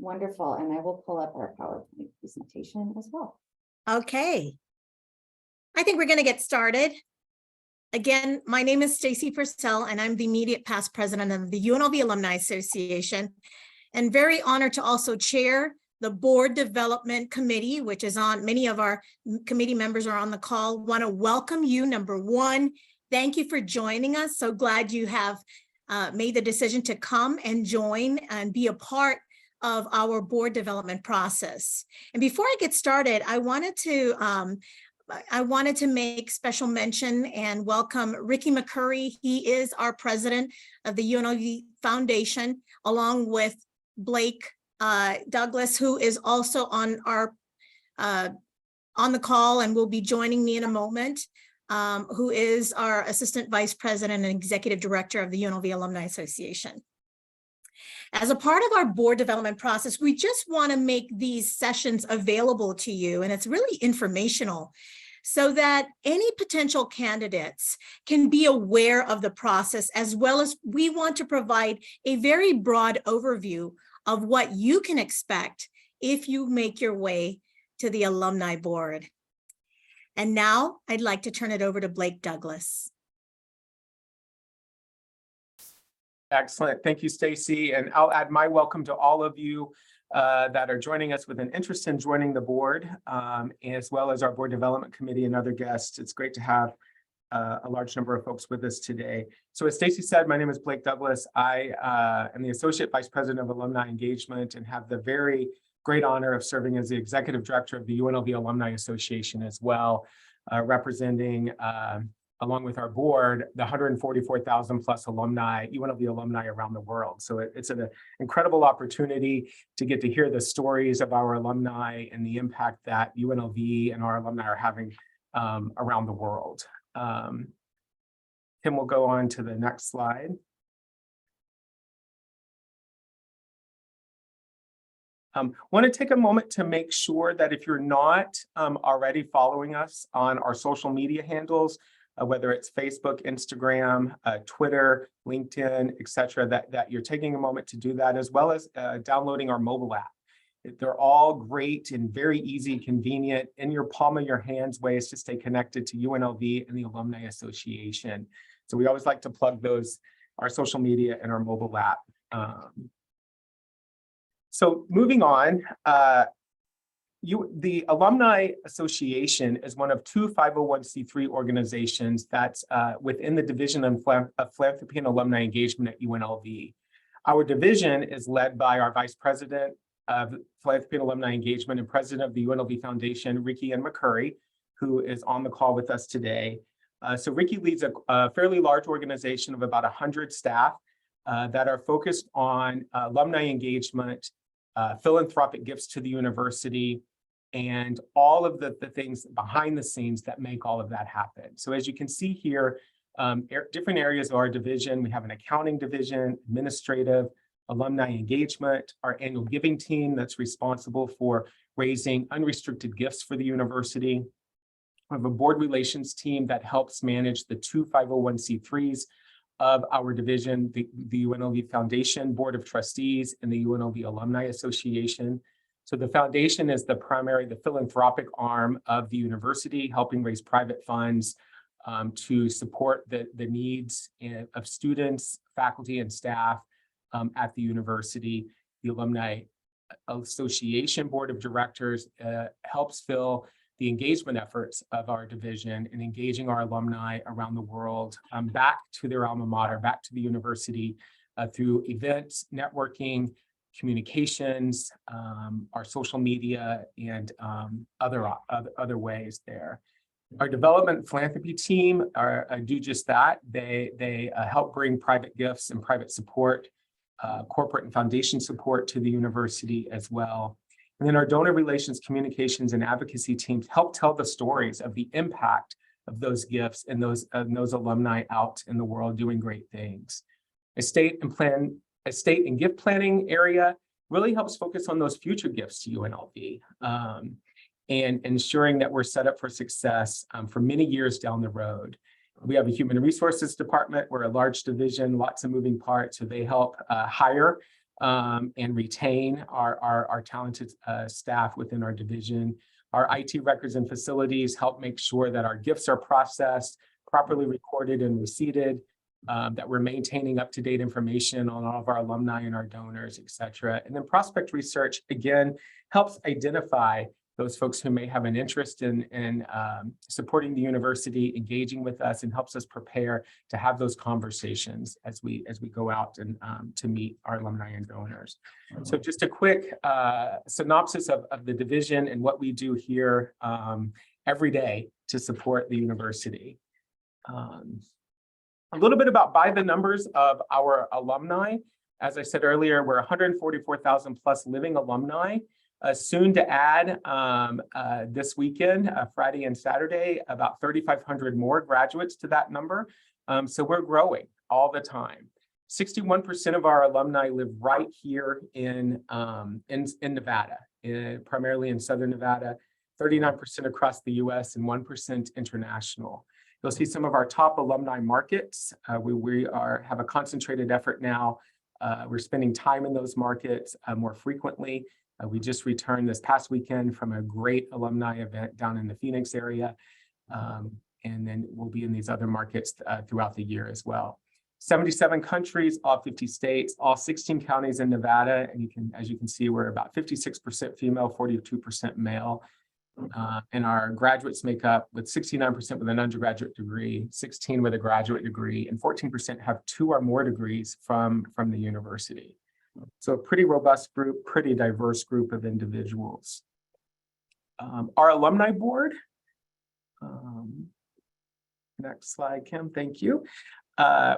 Wonderful. And I will pull up our PowerPoint presentation as well. Okay. I think we're going to get started. Again, my name is Stacy Purcell, and I'm the immediate past president of the UNLV Alumni Association, and very honored to also chair the Board Development Committee, which is on, many of our committee members are on the call. Want to welcome you, number one. Thank you for joining us. So glad you have made the decision to come and join and be a part of our board development process. And before I get started, I wanted to make special mention and welcome Ricky McCurry. He is our president of the UNLV Foundation, along with Blake Douglas, who is also on the call and will be joining me in a moment, who is our assistant vice president and executive director of the UNLV Alumni Association. As a part of our board development process, we just want to make these sessions available to you, and it's really informational, so that any potential candidates can be aware of the process, as well as we want to provide a very broad overview of what you can expect if you make your way to the alumni board. And now I'd like to turn it over to Blake Douglas. Excellent. Thank you, Stacy. And I'll add my welcome to all of you that are joining us with an interest in joining the board, as well as our board development committee and other guests. It's great to have a large number of folks with us today. So as Stacy said, my name is Blake Douglas. I am the Associate Vice President of Alumni Engagement and have the very great honor of serving as the Executive Director of the UNLV Alumni Association as well, representing along with our board, the 144,000 plus alumni, UNLV alumni around the world. So it's an incredible opportunity to get to hear the stories of our alumni and the impact that UNLV and our alumni are having around the world. Tim will go on to the next slide. Want to take a moment to make sure that if you're not already following us on our social media handles, whether it's Facebook, Instagram, Twitter, LinkedIn, etc., that you're taking a moment to do that, as well as downloading our mobile app. They're all great and very easy, convenient, in your palm of your hands ways to stay connected to UNLV and the Alumni Association. So we always like to plug those, our social media and our mobile app. So moving on, the Alumni Association is one of two 501c3 organizations that's within the Division of Philanthropy and Alumni Engagement at UNLV. Our division is led by our Vice President of Philanthropy and Alumni Engagement and President of the UNLV Foundation, Ricky and McCurry, who is on the call with us today. So Ricky leads a fairly large organization of about 100 staff that are focused on alumni engagement, philanthropic gifts to the university, and all of the things behind the scenes that make all of that happen. So as you can see here, different areas of our division, we have an accounting division, administrative, alumni engagement, our annual giving team that's responsible for raising unrestricted gifts for the university. We have a board relations team that helps manage the two 501c3s of our division, the UNLV Foundation Board of Trustees and the UNLV Alumni Association. So the foundation is the philanthropic arm of the university, helping raise private funds to support the needs of students, faculty, and staff at the university. The Alumni Association Board of Directors helps fill the engagement efforts of our division in engaging our alumni around the world back to their alma mater, back to the university through events, networking, communications, our social media, and other ways there. Our development philanthropy team do just that. They help bring private gifts and private support, corporate and foundation support to the university as well. And then our donor relations, communications, and advocacy teams help tell the stories of the impact of those gifts and those alumni out in the world doing great things. Estate and gift planning area really helps focus on those future gifts to UNLV and ensuring that we're set up for success for many years down the road. We have a human resources department. We're a large division, lots of moving parts, so they help hire and retain our talented staff within our division. Our IT records and facilities help make sure that our gifts are processed, properly recorded and receipted, that we're maintaining up-to-date information on all of our alumni and our donors, et cetera. And then prospect research, again, helps identify those folks who may have an interest in supporting the university, engaging with us, and helps us prepare to have those conversations as we go out and to meet our alumni and donors. So just a quick synopsis of the division and what we do here every day to support the university. A little bit about by the numbers of our alumni. As I said earlier, we're 144,000 plus living alumni. Soon to add this weekend, Friday and Saturday, about 3,500 more graduates to that number. So we're growing all the time. 61% of our alumni live right here in Nevada, primarily in Southern Nevada, 39% across the US and 1% international. You'll see some of our top alumni markets. We have a concentrated effort now. We're spending time in those markets more frequently. We just returned this past weekend from a great alumni event down in the Phoenix area. And then we'll be in these other markets throughout the year as well. 77 countries, all 50 states, all 16 counties in Nevada. And as you can see, we're about 56% female, 42% male. And our graduates make up with 69% with an undergraduate degree, 16 with a graduate degree, and 14% have 2 or more degrees from the university. So a pretty robust group, pretty diverse group of individuals. Our alumni board, next slide, Kim, thank you.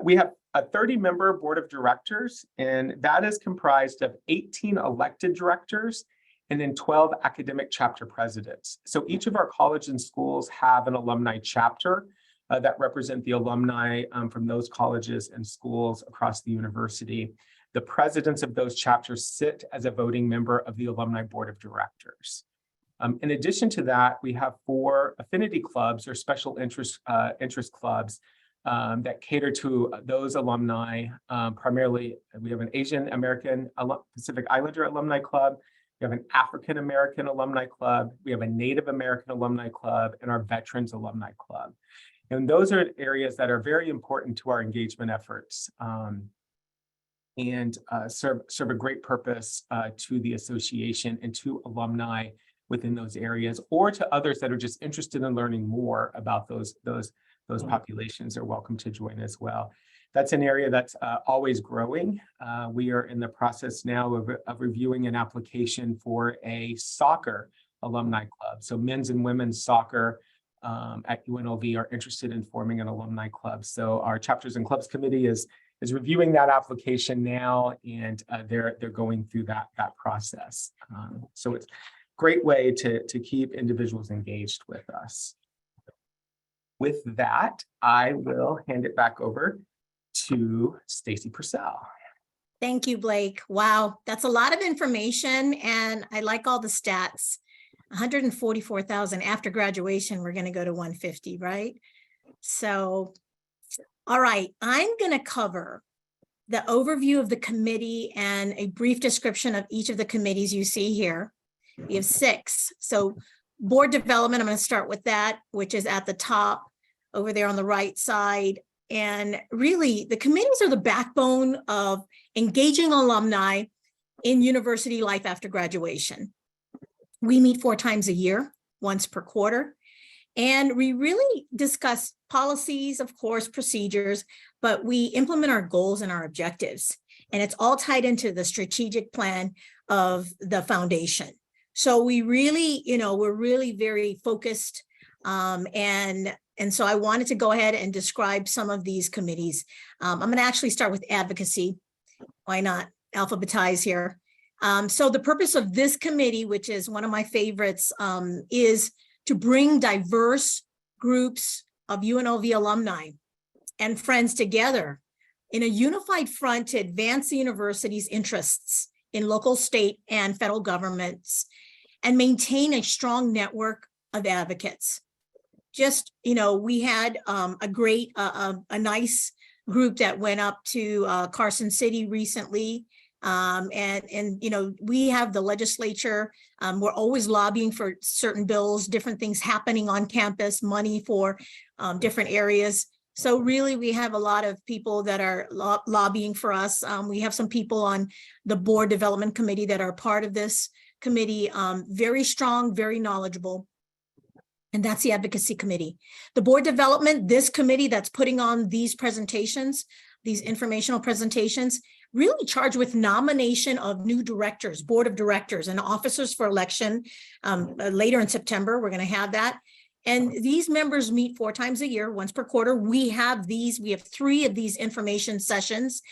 We have a 30-member board of directors, and that is comprised of 18 elected directors and then 12 academic chapter presidents. So each of our colleges and schools have an alumni chapter that represent the alumni from those colleges and schools across the university. The presidents of those chapters sit as a voting member of the alumni board of directors. In addition to that, we have 4 affinity clubs or special interest clubs that cater to those alumni. Primarily, we have an Asian American Pacific Islander Alumni Club. We have an African American Alumni Club. We have a Native American Alumni Club and our Veterans Alumni Club. And those are areas that are very important to our engagement efforts and serve a great purpose to the association and to alumni within those areas, or to others that are just interested in learning more about those populations are welcome to join as well. That's an area that's always growing. We are in the process now of reviewing an application for a soccer alumni club. So men's and women's soccer at UNLV are interested in forming an alumni club. So our chapters and clubs committee is reviewing that application now, and they're going through that process. So it's a great way to keep individuals engaged with us. With that, I will hand it back over to Stacy Purcell. Thank you, Blake. Wow, that's a lot of information, and I like all the stats. 144,000 after graduation, we're going to go to 150, right? So, all right, I'm going to cover the overview of the committee and a brief description of each of the committees you see here. We have 6. So board development, I'm going to start with that, which is at the top over there on the right side. And really, the committees are the backbone of engaging alumni in university life after graduation. We meet 4 times a year, once per quarter, and we really discuss policies, of course, procedures, but we implement our goals and our objectives. And it's all tied into the strategic plan of the foundation. So we really, we're really very focused. And so I wanted to go ahead and describe some of these committees. I'm going to actually start with advocacy. Why not alphabetize here? So the purpose of this committee, which is one of my favorites, is to bring diverse groups of UNLV alumni and friends together in a unified front to advance the university's interests in local, state, and federal governments and maintain a strong network of advocates. Just, we had a nice group that went up to Carson City recently And you know, we have the legislature, we're always lobbying for certain bills, different things happening on campus, money for different areas. So really, we have a lot of people that are lobbying for us. We have some people on the board development committee that are part of this committee, very strong, very knowledgeable. And that's the advocacy committee. The board development, this committee that's putting on these presentations, these informational presentations, really charged with nomination of new directors, board of directors and officers for election later in September. We're going to have that. And these members meet 4 times a year, once per quarter. We have 3 of these information sessions.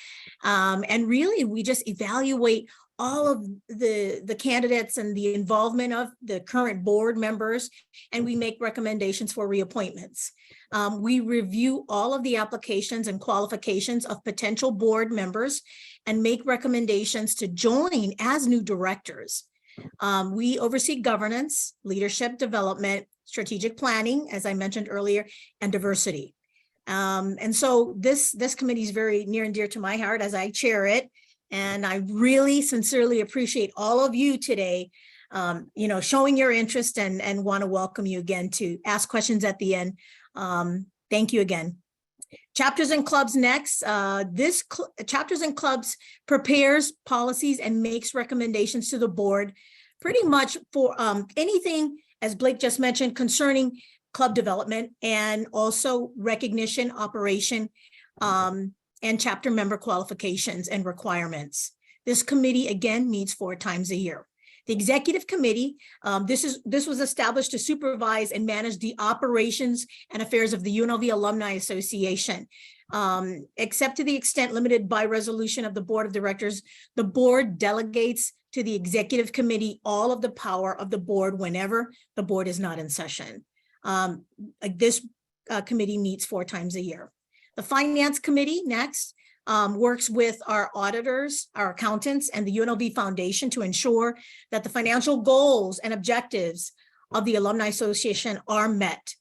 And really, we just evaluate all of the candidates and the involvement of the current board members, and we make recommendations for reappointments. We review all of the applications and qualifications of potential board members and make recommendations to join as new directors. We oversee governance, leadership development, strategic planning, as I mentioned earlier, and diversity. And so this committee is very near and dear to my heart as I chair it. And I really sincerely appreciate all of you today, you know, showing your interest and want to welcome you again to ask questions at the end. Thank you again. Chapters and clubs next. Chapters and clubs prepares policies and makes recommendations to the board pretty much for anything, as Blake just mentioned, concerning club development and also recognition, operation, and chapter member qualifications and requirements. This committee again meets 4 times a year. The executive committee, this was established to supervise and manage the operations and affairs of the UNLV Alumni Association. Except to the extent limited by resolution of the board of directors, the board delegates to the executive committee all of the power of the board whenever the board is not in session. This committee meets 4 times a year. The finance committee next works with our auditors, our accountants, and the UNLV Foundation to ensure that the financial goals and objectives of the Alumni Association are met.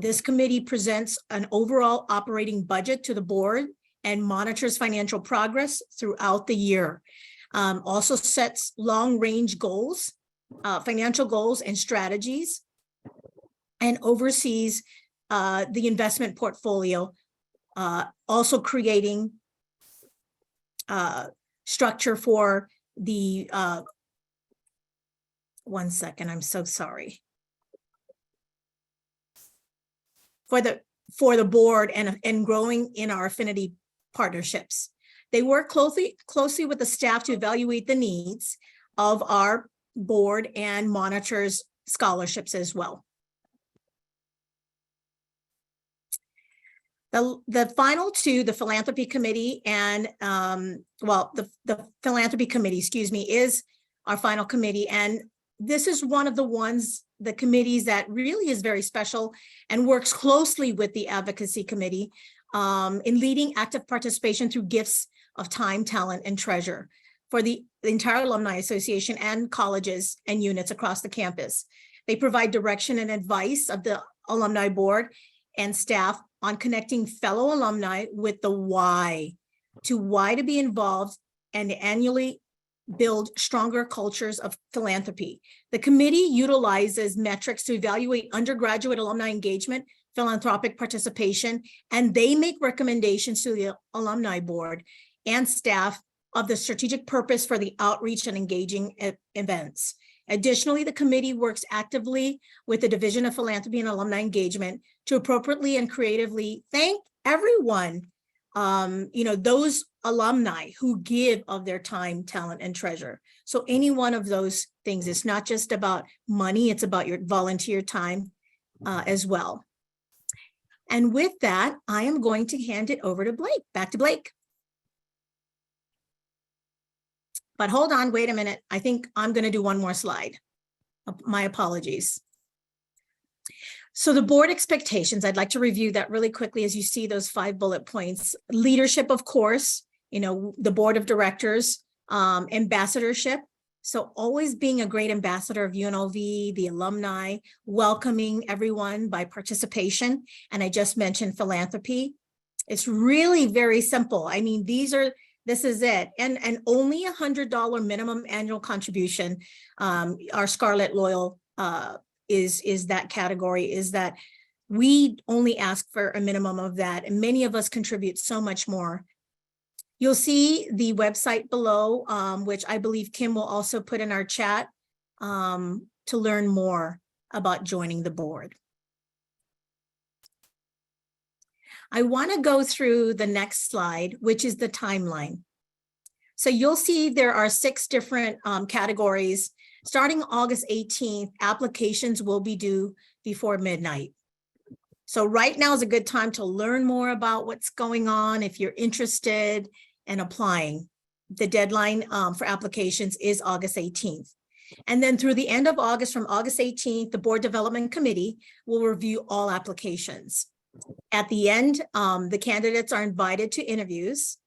This committee presents an overall operating budget to the board and monitors financial progress throughout the year. Also sets long-range goals, financial goals and strategies, and oversees the investment portfolio, also creating structure for the, one second, I'm so sorry. For the board and growing in our affinity partnerships. They work closely with the staff to evaluate the needs of our board and monitors scholarships as well. The final 2, the philanthropy committee and, the philanthropy committee, excuse me, is our final committee. And this is one of the committees that really is very special and works closely with the advocacy committee in leading active participation through gifts of time, talent, and treasure for the entire Alumni Association and colleges and units across the campus. They provide direction and advice of the alumni board and staff on connecting fellow alumni with the why to be involved and annually build stronger cultures of philanthropy. The committee utilizes metrics to evaluate undergraduate alumni engagement, philanthropic participation, and they make recommendations to the alumni board and staff of the strategic purpose for the outreach and engaging events. Additionally, the committee works actively with the Division of Philanthropy and Alumni Engagement to appropriately and creatively thank everyone, those alumni who give of their time, talent, and treasure. So any one of those things, it's not just about money, it's about your volunteer time as well. And with that, I am going to hand it over to Blake, back to Blake. But hold on, wait a minute. I think I'm going to do one more slide. My apologies. So the board expectations, I'd like to review that really quickly as you see those 5 bullet points. Leadership, of course, the board of directors, ambassadorship. So always being a great ambassador of UNLV, the alumni, welcoming everyone by participation. And I just mentioned philanthropy. It's really very simple. I mean, these are This is it. And only $100 minimum annual contribution. Our Scarlet Loyal is that category, is that we only ask for a minimum of that. And many of us contribute so much more. You'll see the website below, which I believe Kim will also put in our chat to learn more about joining the board. I want to go through the next slide, which is the timeline. So you'll see there are 6 different categories. Starting August 18th, applications will be due before midnight. So right now is a good time to learn more about what's going on if you're interested in applying. The deadline for applications is August 18th. And then through the end of August, from August 18th, the Board Development Committee will review all applications. At the end, the candidates are invited to interviews.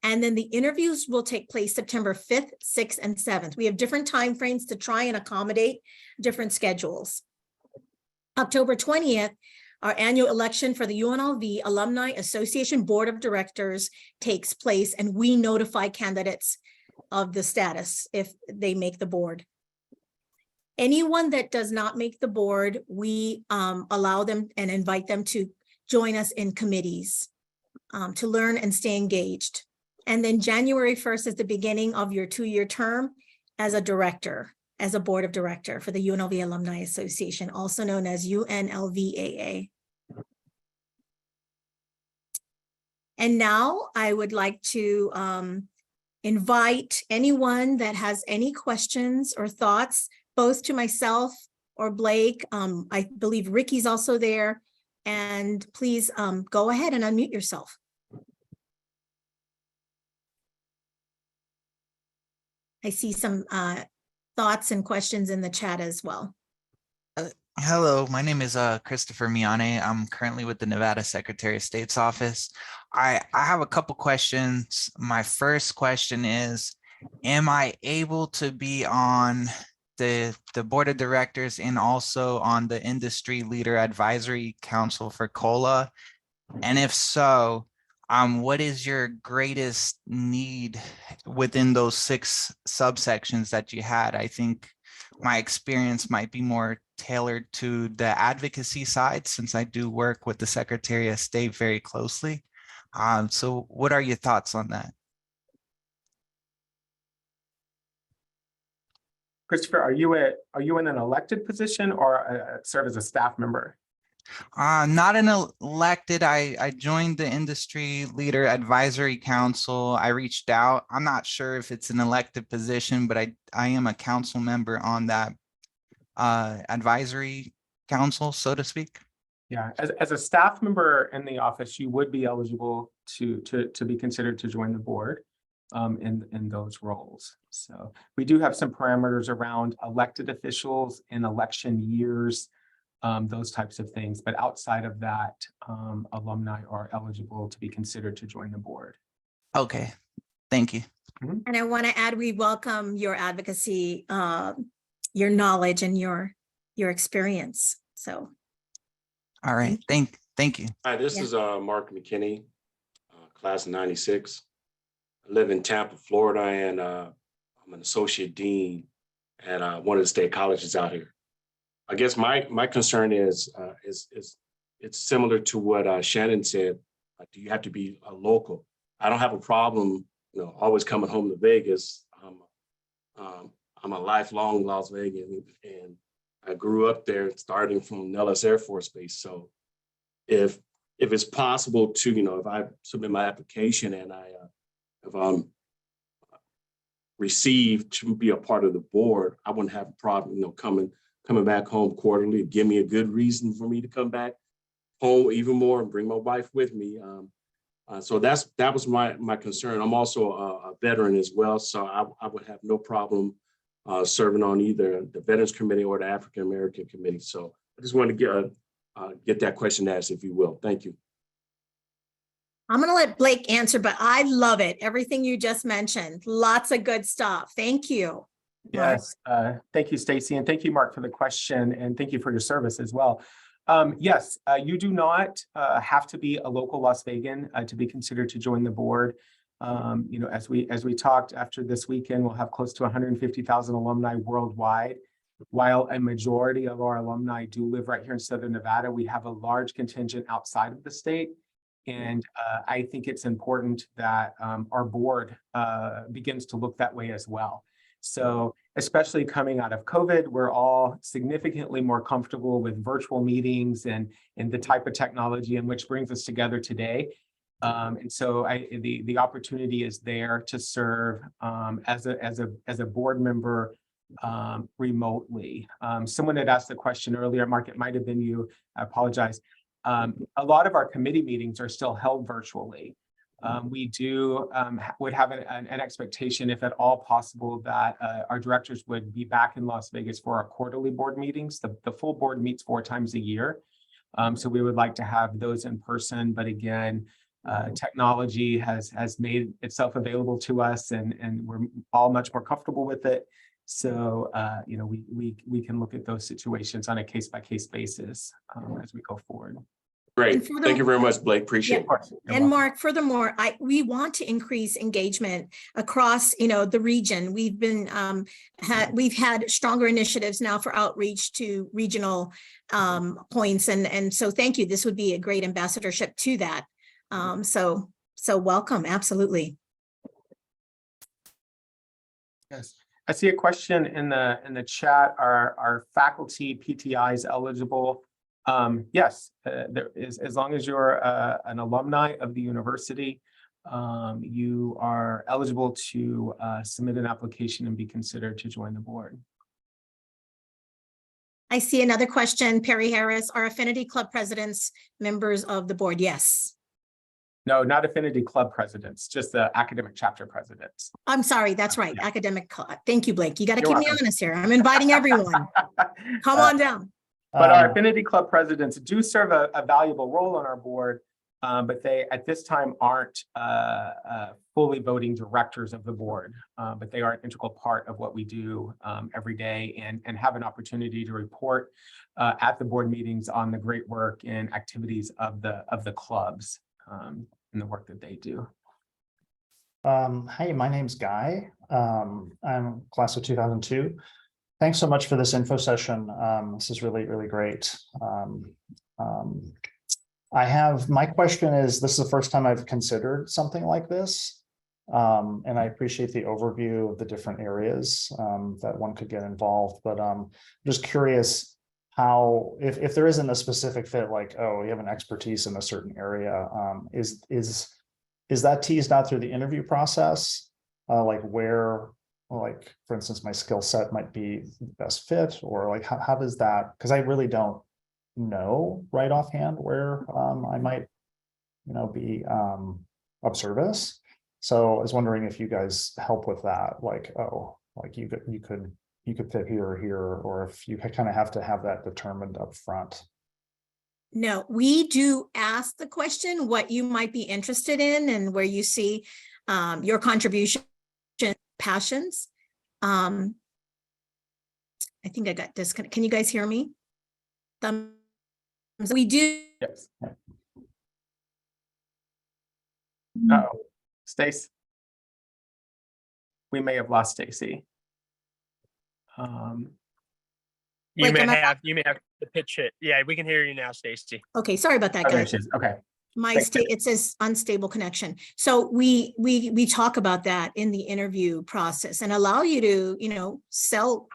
And then the interviews will take place September 5th, 6th, and 7th. We have different timeframes to try and accommodate different schedules. October 20th, our annual election for the UNLV Alumni Association Board of Directors takes place, and we notify candidates of the status if they make the board. Anyone that does not make the board, we allow them and invite them to join us in committees to learn and stay engaged. And then January 1st is the beginning of your 2-year term as a director, as a board of director for the UNLV Alumni Association, also known as UNLVAA. And now I would like to invite anyone that has any questions or thoughts, both to myself or Blake. I believe Ricky's also there. And please go ahead and unmute yourself. I see some thoughts and questions in the chat as well. Hello, my name is Christopher Miane. I'm currently with the Nevada Secretary of State's office. I have a couple questions. My first question is, am I able to be on the board of directors and also on the Industry Leader Advisory Council for COLA? And if so, what is your greatest need within those 6 subsections that you had? I think my experience might be more tailored to the advocacy side, since I do work with the Secretary of State very closely. So what are your thoughts on that? Christopher, are you in an elected position or serve as a staff member? Not an elected. I joined the Industry Leader Advisory Council. I reached out. I'm not sure if it's an elected position, but I am a council member on that advisory council, so to speak. Yeah, as a staff member in the office, you would be eligible to be considered to join the board in those roles. So we do have some parameters around elected officials in election years, those types of things. But outside of that, alumni are eligible to be considered to join the board. Okay, thank you. And I want to add, we welcome your advocacy, your knowledge, and your experience. So. All right, thank you. Hi, this is Mark McKinney, class of '96. I live in Tampa, Florida, and I'm an associate dean at one of the state colleges out here. I guess my concern is it's similar to what Shannon said. Do you have to be a local? I don't have a problem, always coming home to Vegas. I'm a lifelong Las Vegan, and I grew up there, starting from Nellis Air Force Base. So, if it's possible to, if I submit my application and if I'm received to be a part of the board, I wouldn't have a problem, coming back home quarterly. Give me a good reason for me to come back home even more and bring my wife with me. So that was my concern. I'm also a veteran as well, so I would have no problem serving on either the Veterans Committee or the African American Committee. So I just wanted to get that question asked, if you will. Thank you. I'm going to let Blake answer, but I love it. Everything you just mentioned, lots of good stuff. Thank you. Yes, thank you, Stacy, and thank you, Mark, for the question, and thank you for your service as well. Yes, you do not have to be a local Las Vegan to be considered to join the board. You know, as we talked, after this weekend, we'll have close to 150,000 alumni worldwide. While a majority of our alumni do live right here in Southern Nevada, we have a large contingent outside of the state. And I think it's important that our board begins to look that way as well. So especially coming out of COVID, we're all significantly more comfortable with virtual meetings and the type of technology in which brings us together today. And so the opportunity is there to serve as a board member remotely. Someone had asked the question earlier, Mark, it might have been you, I apologize. A lot of our committee meetings are still held virtually. We would have an expectation, if at all possible, that our directors would be back in Las Vegas for our quarterly board meetings. The full board meets 4 times a year. So we would like to have those in person, but again, technology has made itself available to us, and we're all much more comfortable with it. So you know, we can look at those situations on a case-by-case basis as we go forward. Great. Thank you very much, Blake. Appreciate it. And Mark, furthermore, we want to increase engagement across, you know, the region. We've been we've had stronger initiatives now for outreach to regional points, and so thank you. This would be a great ambassadorship to that. So welcome, absolutely. Yes, I see a question in the chat. Are faculty PTIs eligible? Yes, there is, as long as you're an alumni of the university, you are eligible to submit an application and be considered to join the board. I see another question, Perry Harris. Are Affinity Club presidents members of the board? Yes. No, not Affinity Club presidents, just the academic chapter presidents. I'm sorry, that's right, Yeah. Academic Club. Thank you, Blake. You got to You're keep me welcome. honest here. I'm inviting everyone. Come on down. But our Affinity Club presidents do serve a valuable role on our board, but they at this time aren't fully voting directors of the board, but they are an integral part of what we do every day, and have an opportunity to report at the board meetings on the great work and activities of the clubs and the work that they do. Hey, my name's Guy. I'm class of 2002. Thanks so much for this info session. This is really, really great. My question is, this is the first time I've considered something like this. And I appreciate the overview of the different areas that one could get involved, but I'm just curious how, if there isn't a specific fit, like, oh, you have an expertise in a certain area, is that teased out through the interview process? Like where, like, for instance, my skill set might be best fit, or like, how does that, because I really don't know right offhand where I might, you know, be of service. So I was wondering if you guys help with that, like, oh, like you could fit here or here, or if you kind of have to have that determined up front. No, we do ask the question, what you might be interested in and where you see your contribution, passions. I think I got disconnected. Can you guys hear me? We do. Yes. Uh-oh, Stace. We may have lost Stacy. You Blake, may have to pitch it. Yeah, we can hear you now, Stacy. Okay, sorry about that, Oh, there guys. she is. Okay. It says unstable connection. So we talk about that in the interview process and allow you to, you know, sell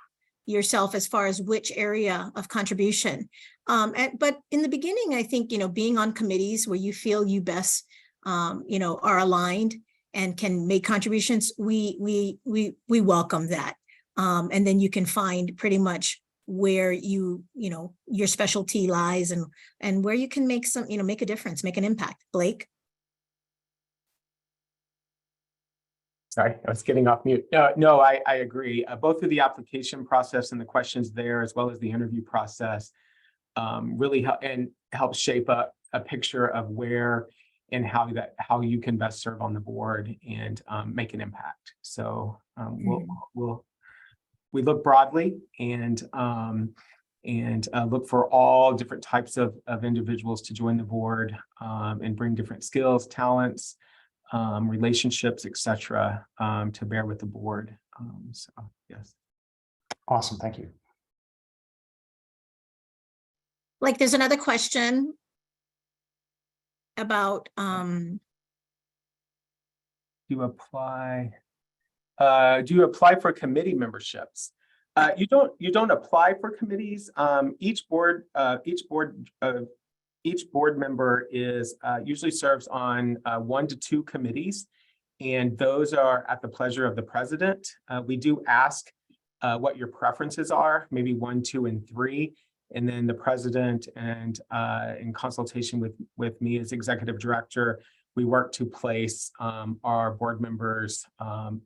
yourself as far as which area of contribution. But in the beginning, I think, you know, being on committees where you feel you best, you know, are aligned and can make contributions, we welcome that. And then you can find pretty much where you know, your specialty lies and where you can make some, you know, make a difference, make an impact. Blake? Sorry, I was getting off mute. No, I agree. Both of the application process and the questions there, as well as the interview process, really help shape a picture of where and how you can best serve on the board and make an impact. So we look broadly and look for all different types of individuals to join the board and bring different skills, talents, relationships, etc., to bear with the board. So yes. Awesome, thank you. Like, there's another question about, Do you apply? Do you apply for committee memberships? You don't apply for committees. Each board member is usually serves on 1 to 2 committees, and those are at the pleasure of the president. We do ask what your preferences are, maybe 1, 2, and 3. And then the president and in consultation with me as executive director, we work to place our board members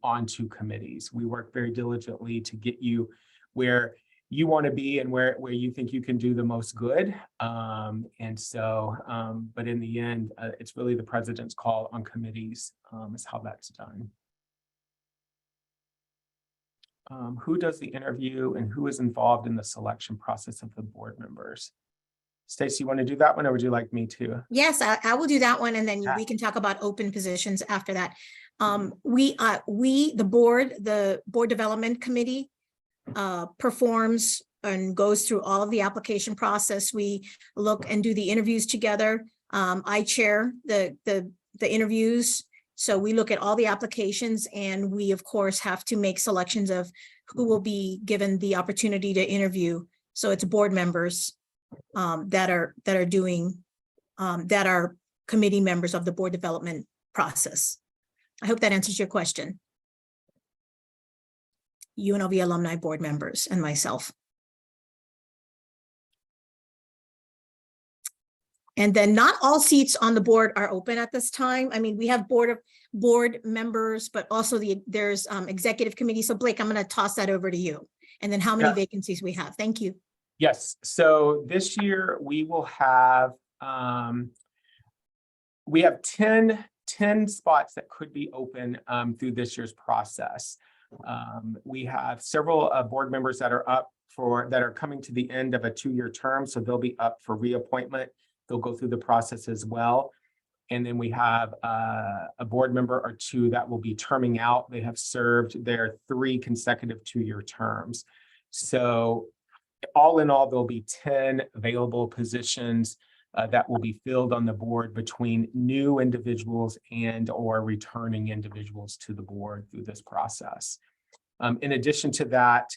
onto committees. We work very diligently to get you where you want to be and where you think you can do the most good. But in the end, it's really the president's call on committees is how that's done. Who does the interview and who is involved in the selection process of the board members? Stacey, you want to do that one, or would you like me to? yes, I will do that one, and then Yeah. we can talk about open positions after that. The board development committee performs and goes through all of the application process. We look and do the interviews together. I chair the interviews. So we look at all the applications, and we of course have to make selections of who will be given the opportunity to interview. So it's board members that are committee members of the board development process. I hope that answers your question. UNLV alumni board members and myself. And then not all seats on the board are open at this time. I mean, we have board members, but also there's executive committee. So Blake, I'm going to toss that over to you. And then how many vacancies we have. Thank you. Yes. So this year we will have 10 spots that could be open through this year's process. We have several board members that are coming to the end of a 2-year term, so they'll be up for reappointment. They'll go through the process as well. And then we have a board member or 2 that will be terming out. They have served their 3 consecutive 2-year terms. So all in all, there'll be 10 available positions that will be filled on the board between new individuals and or returning individuals to the board through this process. In addition to that,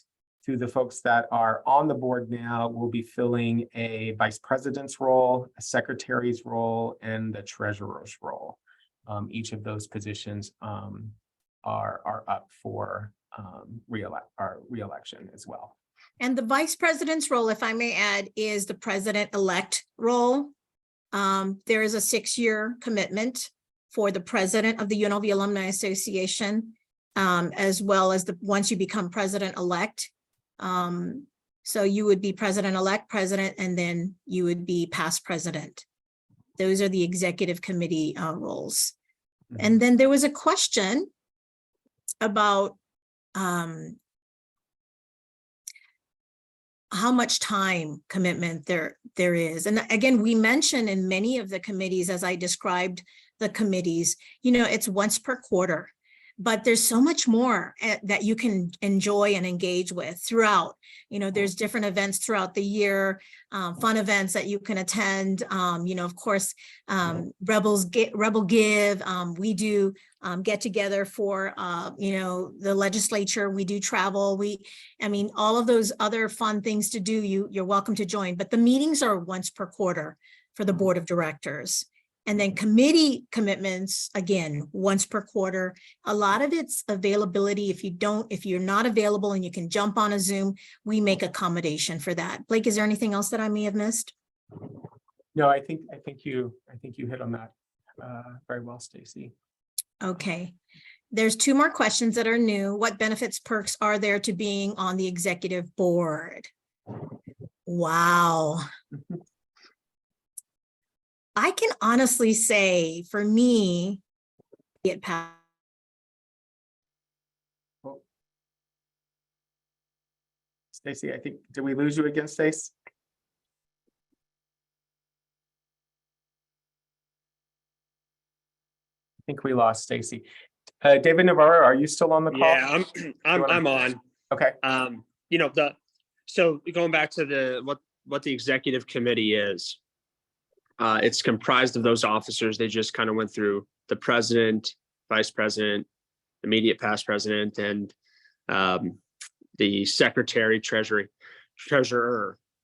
through the folks that are on the board now, we'll be filling a vice president's role, a secretary's role, and the treasurer's role. Each of those positions are up for re-election as well. And the vice president's role, if I may add, is the president-elect role. There is a 6-year commitment for the president of the UNLV Alumni Association, as well as once you become president-elect. So you would be president-elect, president, and then you would be past president. Those are the executive committee roles. And then there was a question about how much time commitment there is. And again, we mentioned in many of the committees, as I described the committees, it's once per quarter. But there's so much more that you can enjoy and engage with throughout. There's different events throughout the year, fun events that you can attend. Of course, Rebel Give. We do get together for, the legislature. We do travel. All of those other fun things to do, you're welcome to join. But the meetings are once per quarter for the board of directors. And then committee commitments, again, once per quarter. A lot of it's availability. If you're not available and you can jump on a Zoom, we make accommodation for that. Blake, is there anything else that I may have missed? No, I think you hit on that very well, Stacey. Okay. There's 2 more questions that are new. What benefits, perks are there to being on the executive board? Wow. I can honestly say, for me, it passed. Stacey, I think, did we lose you again, Stace? I think we lost Stacy. David Navarro, are you still on the call? Yeah, wanna- I'm on. Okay, You know, so going back to what the executive committee is. It's comprised of those officers. They just kind of went through the president, vice president, immediate past president, and the secretary, treasurer,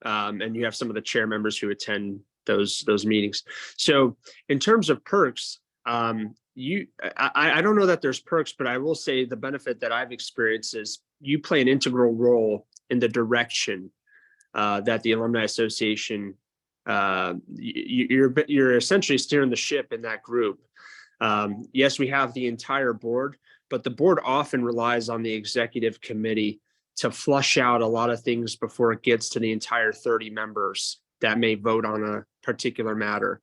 and you have some of the chair members who attend those meetings. So in terms of perks, I don't know that there's perks, but I will say the benefit that I've experienced is you play an integral role in the direction that the Alumni Association, you're essentially steering the ship in that group. Yes, we have the entire board, but the board often relies on the executive committee to flush out a lot of things before it gets to the entire 30 members that may vote on a particular matter.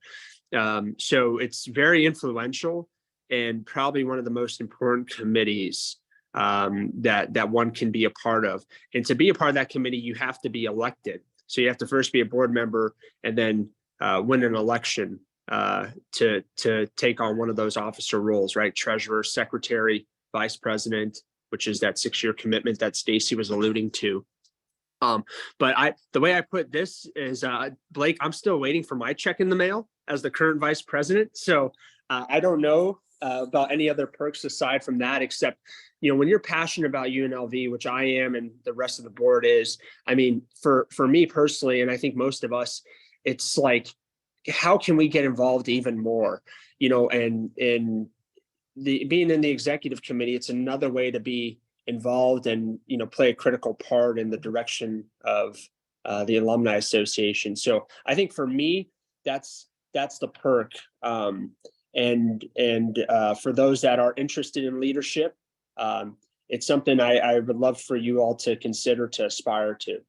So it's very influential and probably one of the most important committees that one can be a part of. And to be a part of that committee, you have to be elected. So you have to first be a board member and then win an election to take on one of those officer roles, right? Treasurer, secretary, vice president, which is that 6-year commitment that Stacy was alluding to. But the way I put this is, Blake, I'm still waiting for my check in the mail as the current vice president. So I don't know about any other perks aside from that, except, you know, when you're passionate about UNLV, which I am, and the rest of the board is, I mean, for me personally, and I think most of us, it's like, how can we get involved even more? You know, and being in the executive committee, it's another way to be involved and, you know, play a critical part in the direction of the Alumni Association. So I think for me, that's the perk. And for those that are interested in leadership, it's something I would love for you all to consider, to aspire to.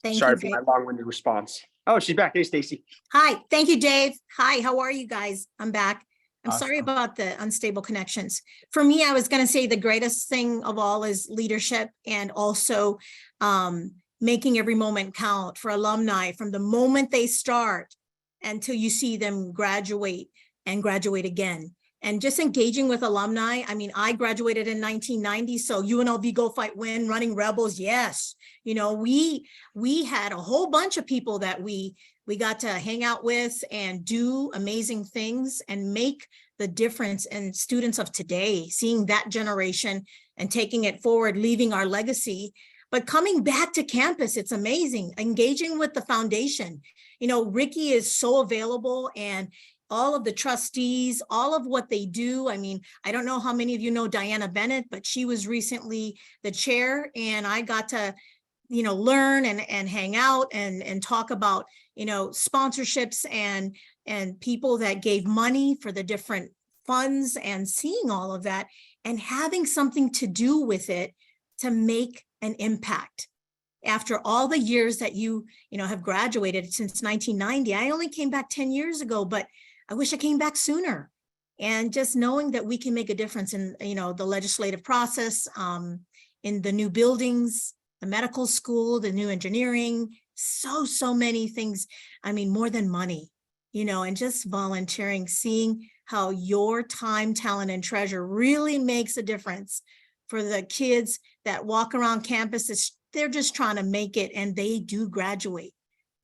Thank Sorry you, for Dave. my long-winded response. Oh, she's back. Hey, Stacy. Hi, thank you, Dave. Hi, how are you guys? I'm back. I'm sorry Awesome. about the unstable connections. For me, I was going to say the greatest thing of all is leadership, and also making every moment count for alumni from the moment they start until you see them graduate and graduate again. And just engaging with alumni. I mean, I graduated in 1990, so UNLV Go Fight Win, Running Rebels, yes. You know, we had a whole bunch of people that we got to hang out with and do amazing things and make the difference in students of today, seeing that generation and taking it forward, leaving our legacy. But coming back to campus, it's amazing, engaging with the foundation. You know, Ricky is so available, and all of the trustees, all of what they do. I mean, I don't know how many of you know Diana Bennett, but she was recently the chair, and I got to, you know, learn and hang out and talk about, you know, sponsorships and people that gave money for the different funds, and seeing all of that and having something to do with it to make an impact. After all the years that you know, have graduated since 1990, I only came back 10 years ago, but I wish I came back sooner. And just knowing that we can make a difference in, you know, the legislative process, in the new buildings, the medical school, the new engineering, so many things. I mean, more than money, you know, and just volunteering, seeing how your time, talent, and treasure really makes a difference for the kids that walk around campus. They're just trying to make it, and they do graduate.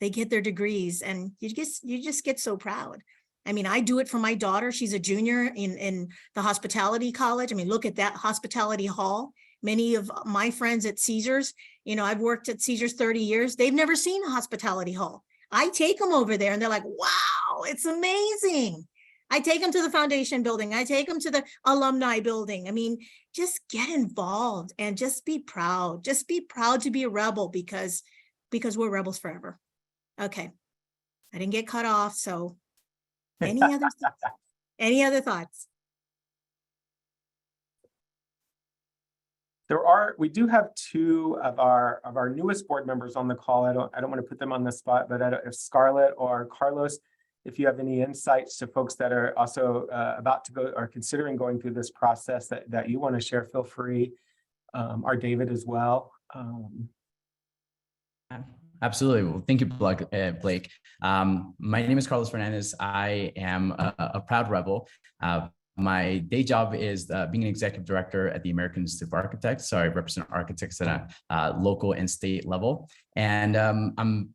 They get their degrees, and you just get so proud. I mean, I do it for my daughter. She's a junior in the hospitality college. I mean, look at that hospitality hall. Many of my friends at Caesars, you know, I've worked at Caesars 30 years. They've never seen a hospitality hall. I take them over there and they're like, wow, it's amazing. I take them to the foundation building. I take them to the alumni building. I mean, just get involved and just be proud. Just be proud to be a rebel, because we're rebels forever. Okay. I didn't get cut off. So any other thoughts? We do have two of our newest board members on the call. I don't want to put them on the spot, but if Scarlett or Carlos, if you have any insights to folks that are also about to go or considering going through this process that you want to share, feel free. Or David as well. Absolutely. Well, thank you, Blake. My name is Carlos Fernandez. I am a proud rebel. My day job is being an executive director at the American Institute of Architects. So I represent architects at a local and state level. And I'm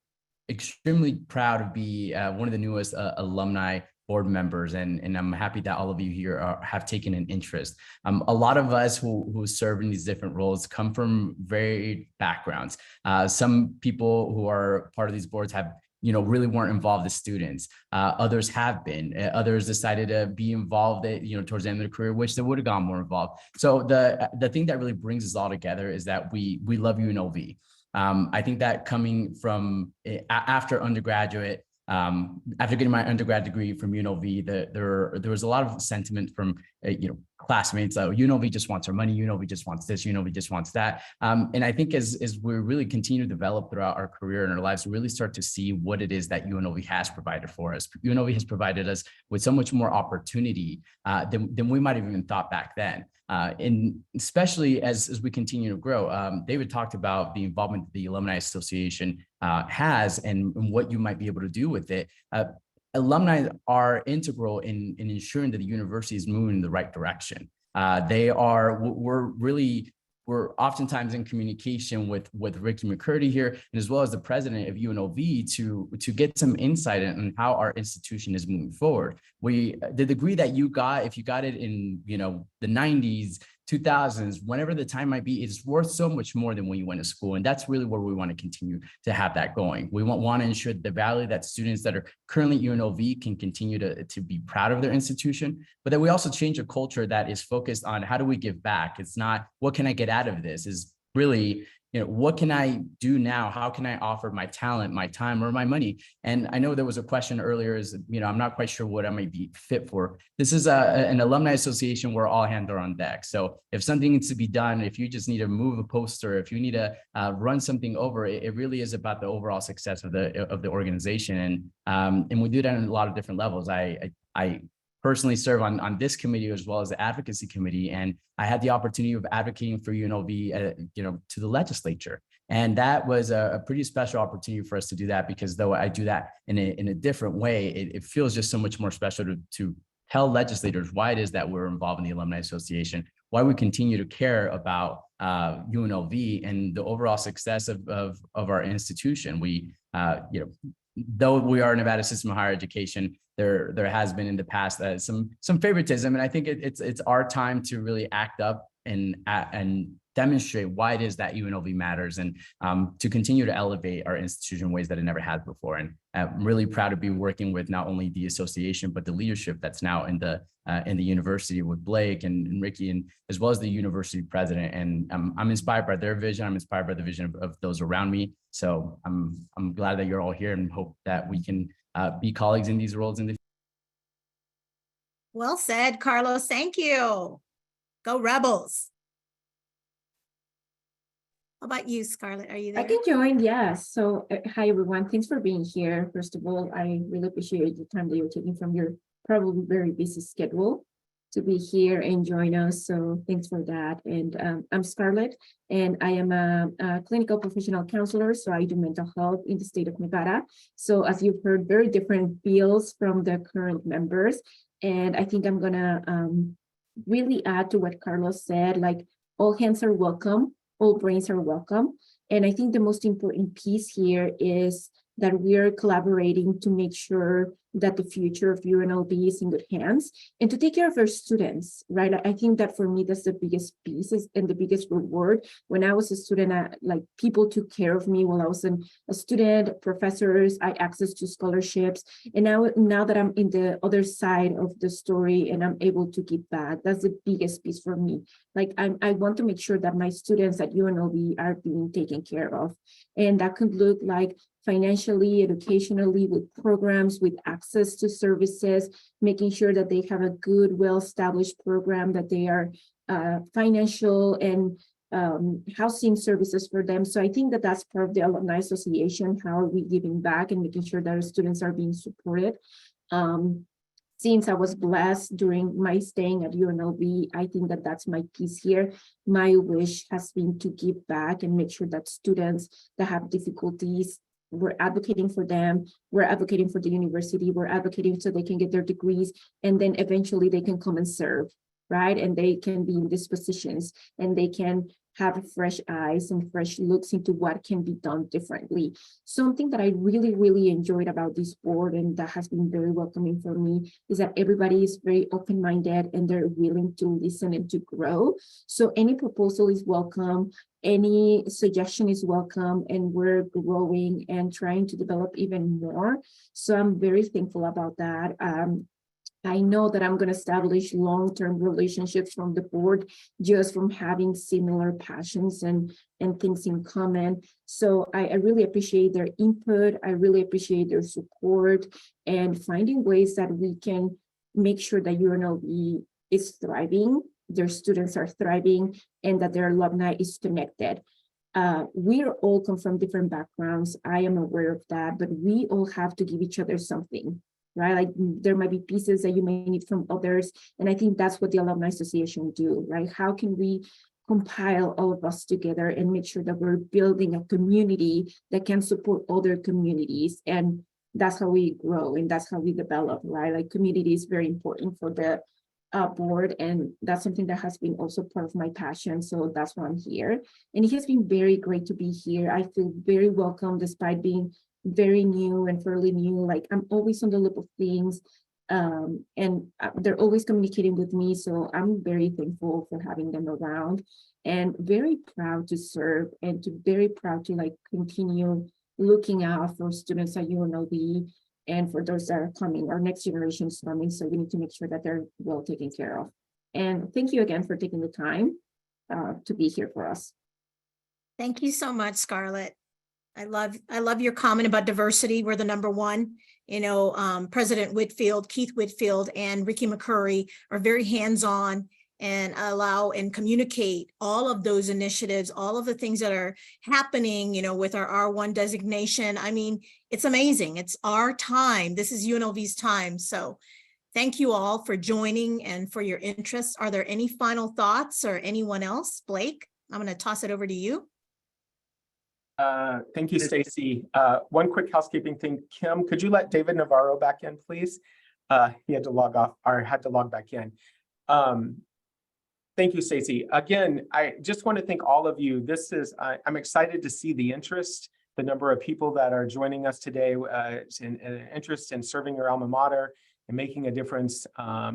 extremely proud to be one of the newest alumni board members, and I'm happy that all of you here have taken an interest. A lot of us who serve in these different roles come from varied backgrounds. Some people who are part of these boards have really weren't involved as students. Others have been. Others decided to be involved towards the end of their career, which they would have gone more involved. So the thing that really brings us all together is that we love UNLV. I think that coming from after undergraduate, after getting my undergrad degree from UNLV, there was a lot of sentiment from classmates. UNLV just wants our money. UNLV just wants this. UNLV just wants that. And I think as we really continue to develop throughout our career and our lives, we really start to see what it is that UNLV has provided for us. UNLV has provided us with so much more opportunity than we might have even thought back then. And especially as we continue to grow, David talked about the involvement that the Alumni Association has and what you might be able to do with it. Alumni are integral in ensuring that the university is moving in the right direction. We're oftentimes in communication with Ricky McCurdy here, and as well as the president of UNLV to get some insight on how our institution is moving forward. The degree that you got, if you got it in the 90s, 2000s, whenever the time might be, it's worth so much more than when you went to school. And that's really where we want to continue to have that going. We want to ensure the value that students that are currently at UNLV can continue to be proud of their institution, but that we also change a culture that is focused on how do we give back. It's not what can I get out of this, is really what can I do now? How can I offer my talent, my time, or my money? And I know there was a question earlier I'm not quite sure what I might be fit for. This is an alumni association where all hands are on deck. So if something needs to be done, if you just need to move a poster, if you need to run something over, it really is about the overall success of the organization. And we do that in a lot of different levels. I personally serve on this committee as well as the advocacy committee. And I had the opportunity of advocating for UNLV, to the legislature. And that was a pretty special opportunity for us to do that, because though I do that in a different way, it feels just so much more special to tell legislators why it is that we're involved in the Alumni Association, why we continue to care about UNLV and the overall success of our institution. Though we are Nevada system of higher education, there has been in the past some favoritism, and I think it's our time to really act up and demonstrate why it is that UNLV matters, and to continue to elevate our institution in ways that it never has before. And I'm really proud to be working with not only the association but the leadership that's now in the university with Blake and Ricky, and as well as the university president. And I'm inspired by their vision. I'm inspired by the vision of those around me. So I'm glad that you're all here, and hope that we can be colleagues in these roles in the future. Well said, Carlos. Thank you. Go Rebels. How about you, Scarlett? Are you there? I can join, yes. So hi, everyone. Thanks for being here. First of all, I really appreciate the time that you're taking from your probably very busy schedule to be here and join us. So thanks for that. And I'm Scarlett, and I am a clinical professional counselor. So I do mental health in the state of Nevada. So as you've heard, very different fields from the current members. And I think I'm gonna really add to what Carlos said, like all hands are welcome. All brains are welcome. And I think the most important piece here is that we are collaborating to make sure that the future of UNLV is in good hands and to take care of our students, right? I think that for me, that's the biggest piece and the biggest reward. When I was a student, like people took care of me while I was a student, professors, I had access to scholarships. And now that I'm in the other side of the story and I'm able to give back, that's the biggest piece for me. Like I want to make sure that my students at UNLV are being taken care of. And that could look like financially, educationally, with programs, with access to services, making sure that they have a good, well-established program, that they are financial and housing services for them. So I think that that's part of the Alumni Association. How are we giving back and making sure that our students are being supported? Since I was blessed during my staying at UNLV, I think that that's my piece here. My wish has been to give back and make sure that students that have difficulties we're advocating for them, we're advocating for the university, we're advocating so they can get their degrees, and then eventually they can come and serve, right? And they can be in these positions, and they can have fresh eyes and fresh looks into what can be done differently. Something that I really, really enjoyed about this board, and that has been very welcoming for me, is that everybody is very open-minded and they're willing to listen and to grow. So any proposal is welcome, any suggestion is welcome, and we're growing and trying to develop even more. So I'm very thankful about that. I know that I'm going to establish long-term relationships from the board just from having similar passions and things in common. So I really appreciate their input. I really appreciate their support and finding ways that we can make sure that UNLV is thriving, their students are thriving, and that their alumni is connected. We all come from different backgrounds. I am aware of that, but we all have to give each other something. Right? Like there might be pieces that you may need from others. And I think that's what the Alumni Association do, right? How can we compile all of us together and make sure that we're building a community that can support other communities? And that's how we grow and that's how we develop, right? Like community is very important for the board. And that's something that has been also part of my passion. So that's why I'm here. And it has been very great to be here. I feel very welcome despite being very new and fairly new. Like I'm always on the loop of things, and they're always communicating with me, so I'm very thankful for having them around and very proud to serve and very proud to like continue looking out for students at UNLV and for those that are coming. Our next generation is coming, so we need to make sure that they're well taken care of. And thank you again for taking the time to be here for us. Thank you so much, Scarlett. I love your comment about diversity. We're the number one. You know, President Whitfield, Keith Whitfield, and Ricky McCurry are very hands-on and allow and communicate all of those initiatives, all of the things that are happening, you know, with our R1 designation. I mean, it's amazing. It's our time. This is UNLV's time. So thank you all for joining and for your interest. Are there any final thoughts or anyone else? Blake, I'm going to toss it over to you. Thank you, Stacy. One quick housekeeping thing. Kim, could you let David Navarro back in, please? He had to log off or had to log back in. Thank you, Stacy. Again, I just want to thank all of you. I'm excited to see the interest, the number of people that are joining us today, interest in serving your alma mater and making a difference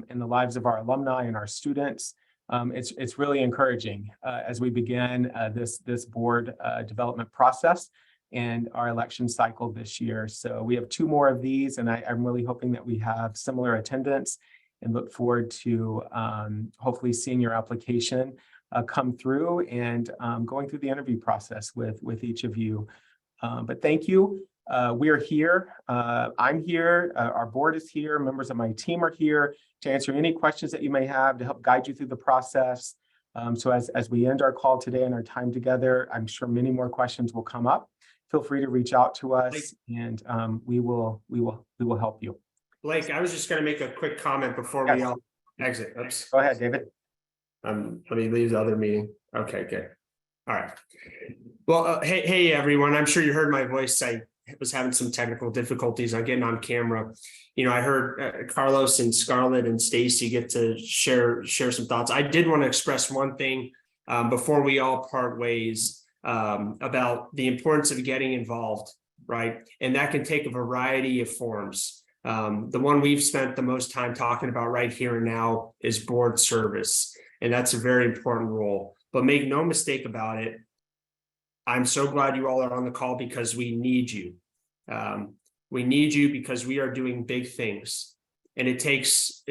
in the lives of our alumni and our students. It's really encouraging as we begin this board development process and our election cycle this year. So we have 2 more of these, and I'm really hoping that we have similar attendance and look forward to hopefully seeing your application come through and going through the interview process with each of you. But thank you. We are here. I'm here. Our board is here. Members of my team are here to answer any questions that you may have to help guide you through the process. So as we end our call today and our time together, I'm sure many more questions will come up. Feel free to reach out to us, and we will help you. Blake, I was just going to make a quick comment before we all exit. Oops. Go ahead, David. Let me leave the other meeting. Okay, good. All right. Well, hey, everyone. I'm sure you heard my voice. I was having some technical difficulties on getting on camera. You know, I heard Carlos and Scarlett and Stacy get to share some thoughts. I did want to express one thing before we all part ways about the importance of getting involved, right? And that can take a variety of forms. The one we've spent the most time talking about right here and now is board service. And that's a very important role. But make no mistake about it, I'm so glad you all are on the call because we need you. We need you because we are doing big things. And it takes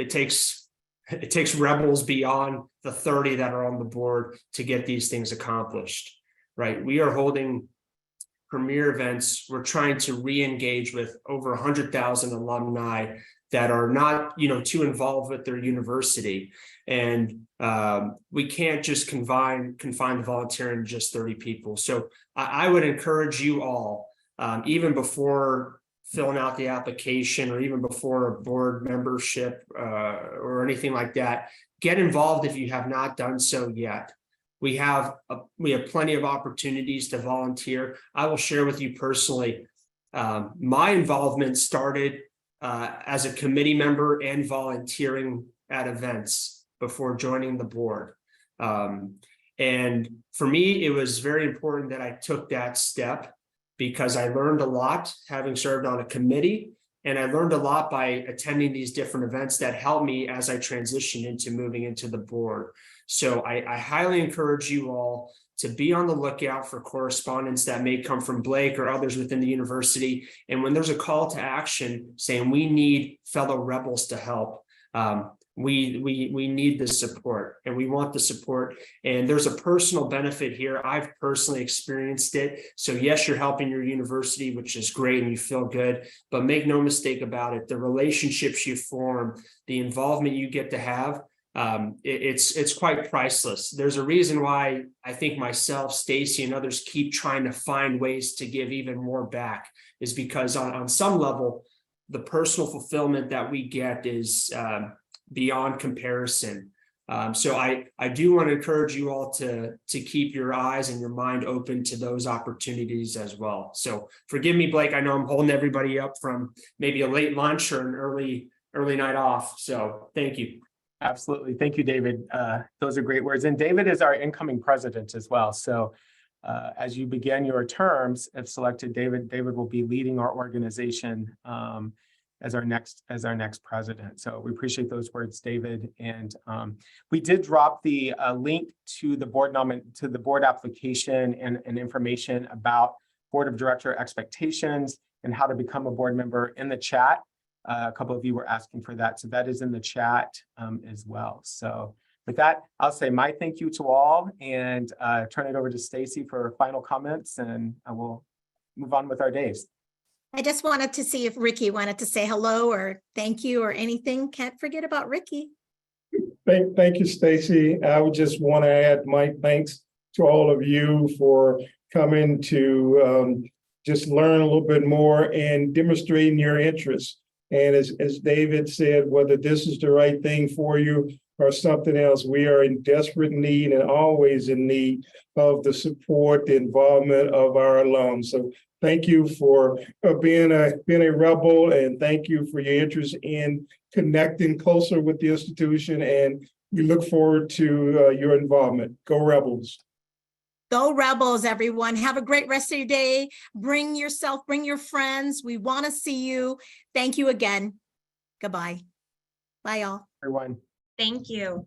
rebels beyond the 30 that are on the board to get these things accomplished, right? We are holding premier events. We're trying to re-engage with over 100,000 alumni that are not, too involved with their university. And we can't just confine the volunteering to just 30 people. So I would encourage you all, even before filling out the application or even before a board membership or anything like that, get involved if you have not done so yet. We have plenty of opportunities to volunteer. I will share with you personally, My involvement started as a committee member and volunteering at events before joining the board. And for me, it was very important that I took that step because I learned a lot having served on a committee. And I learned a lot by attending these different events that helped me as I transitioned into moving into the board. So I highly encourage you all to be on the lookout for correspondence that may come from Blake or others within the university. And when there's a call to action saying we need fellow rebels to help, we need the support and we want the support. And there's a personal benefit here. I've personally experienced it. So yes, you're helping your university, which is great and you feel good, but make no mistake about it. The relationships you form, the involvement you get to have, it's quite priceless. There's a reason why I think myself, Stacy, and others keep trying to find ways to give even more back, is because on some level, the personal fulfillment that we get is beyond comparison. So I do want to encourage you all to keep your eyes and your mind open to those opportunities as well. So forgive me, Blake. I know I'm holding everybody up from maybe a late lunch or an early night off. So thank you. Absolutely. Thank you, David. Those are great words. And David is our incoming president as well. So as you begin your terms, if selected, David will be leading our organization as our next president. So we appreciate those words, David. And we did drop the link to the board application and information about board of director expectations and how to become a board member in the chat. A couple of you were asking for that. So that is in the chat as well. So with that, I'll say my thank you to all and turn it over to Stacy for final comments, and I will move on with our days. I just wanted to see if Ricky wanted to say hello or thank you or anything. Can't forget about Ricky. Thank you, Stacy. I would just want to add my thanks to all of you for coming to just learn a little bit more and demonstrating your interest. And as David said, whether this is the right thing for you or something else, we are in desperate need and always in need of the support, the involvement of our alums. So thank you for being a rebel, and thank you for your interest in connecting closer with the institution. And we look forward to your involvement. Go Rebels. Go Rebels, everyone. Have a great rest of your day. Bring yourself, bring your friends. We want to see you. Thank you again. Goodbye. Bye, y'all. Everyone. Thank you.